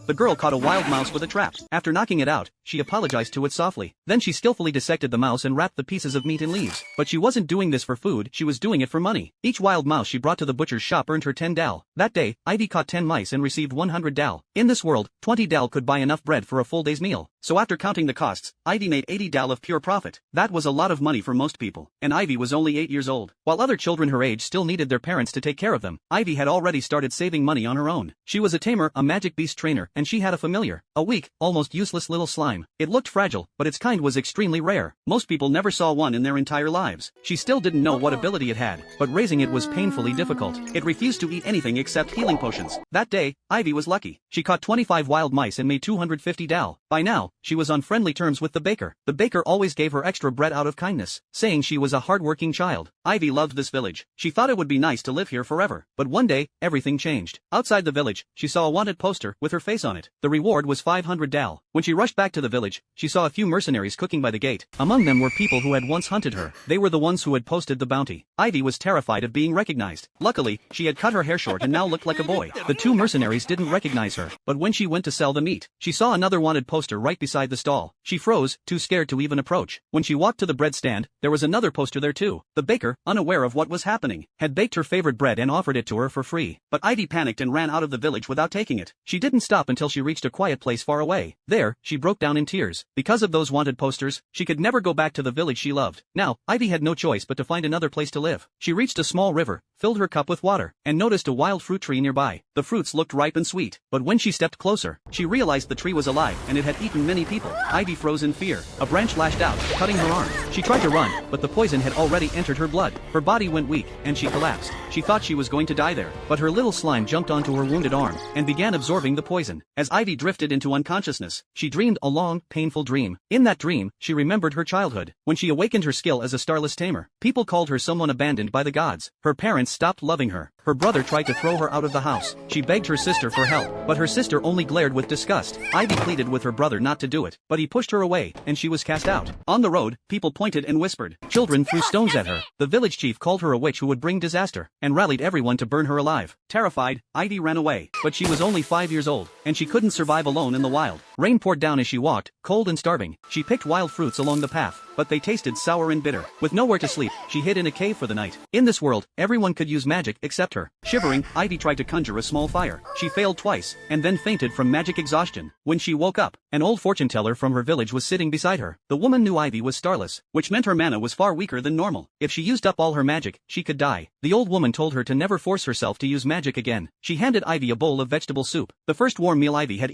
the girl caught a wild mouse with a trap. After knocking it out, she apologized to it softly. Then she skillfully dissected the mouse and wrapped the pieces of meat in leaves. But she wasn't doing this for food, she was doing it for money. Each wild mouse she brought to the butcher's shop earned her 10 dal. That day, Ivy caught 10 mice and received 100 dal. In this world, 20 dal could buy enough bread for a full day's meal. So after counting the costs, Ivy made 80 dal of pure profit. That was a lot of money for most people. And Ivy was only 8 years old. While other children her age still needed their parents to take care of them, Ivy had already started saving money on her own. She was a tamer, a magic beast trainer, and she had a familiar, a weak, almost useless little slime. It looked fragile, but its kind was extremely rare. Most people never saw one in their entire lives. She still didn't know what ability it had, but raising it was painfully difficult. It refused to eat anything except healing potions. That day, Ivy was lucky. She caught 25 wild mice and made 250 dal. By now, she was on friendly terms with the baker. The baker always gave her extra bread out of kindness, saying she was a hard-working child. Ivy loved this village. She thought it would be nice to live here forever. But one day, everything changed. Outside the village, she saw a wanted poster with her face on it. The reward was 500 dal. When she rushed back to the village, she saw a few mercenaries cooking by the gate. Among them were people who had once hunted her. They were the ones who had posted the bounty. Ivy was terrified of being recognized. Luckily, she had cut her hair short and now looked like a boy. The two mercenaries didn't recognize her, but when she went to sell the meat, she saw another wanted poster right beside the stall. She froze, too scared to even approach. When she walked to the bread stand, there was another poster there too. The baker, unaware of what was happening, had baked her favorite bread and offered it to her for free. But Ivy panicked and ran out of the village without taking it. She didn't stop until she reached a quiet place far away. There, she broke down in tears. Because of those wanted posters, she could never go back to the village she loved. Now, Ivy had no choice but to find another place to live. She reached a small river, filled her cup with water, and noticed a wild fruit tree nearby. The fruits looked ripe and sweet, but when she stepped closer, she realized the tree was alive and it had eaten many people. Ivy froze in fear. A branch lashed out, cutting her arm. She tried to run, but the poison had already entered her blood. Her body went weak, and she collapsed. She thought she was going to die there, but her little slime jumped onto her wounded arm and began absorbing the poison. As Ivy drifted into unconsciousness, she dreamed a long, painful dream. In that dream, she remembered her childhood. When she awakened her skill as a starless tamer, people called her someone abandoned by the gods. Her parents stopped loving her. Her brother tried to throw her out of the house. She begged her sister for help, but her sister only glared with disgust. Ivy pleaded with her brother not to do it, but he pushed her away, and she was cast out. On the road, people pointed and whispered. Children threw stones at her. The village chief called her a witch who would bring disaster, and rallied everyone to burn her alive. Terrified, Ivy ran away, but she was only 5 years old, and she couldn't survive alone in the wild. Rain poured down as she walked, cold and starving. She picked wild fruits along the path, but they tasted sour and bitter. With nowhere to sleep, she hid in a cave for the night. In this world, everyone could use magic except her. Shivering, Ivy tried to conjure a small fire. She failed twice, and then fainted from magic exhaustion. When she woke up, an old fortune teller from her village was sitting beside her. The woman knew Ivy was starless, which meant her mana was far weaker than normal. If she used up all her magic, she could die. The old woman told her to never force herself to use magic again. She handed Ivy a bowl of vegetable soup, the first warm meal Ivy had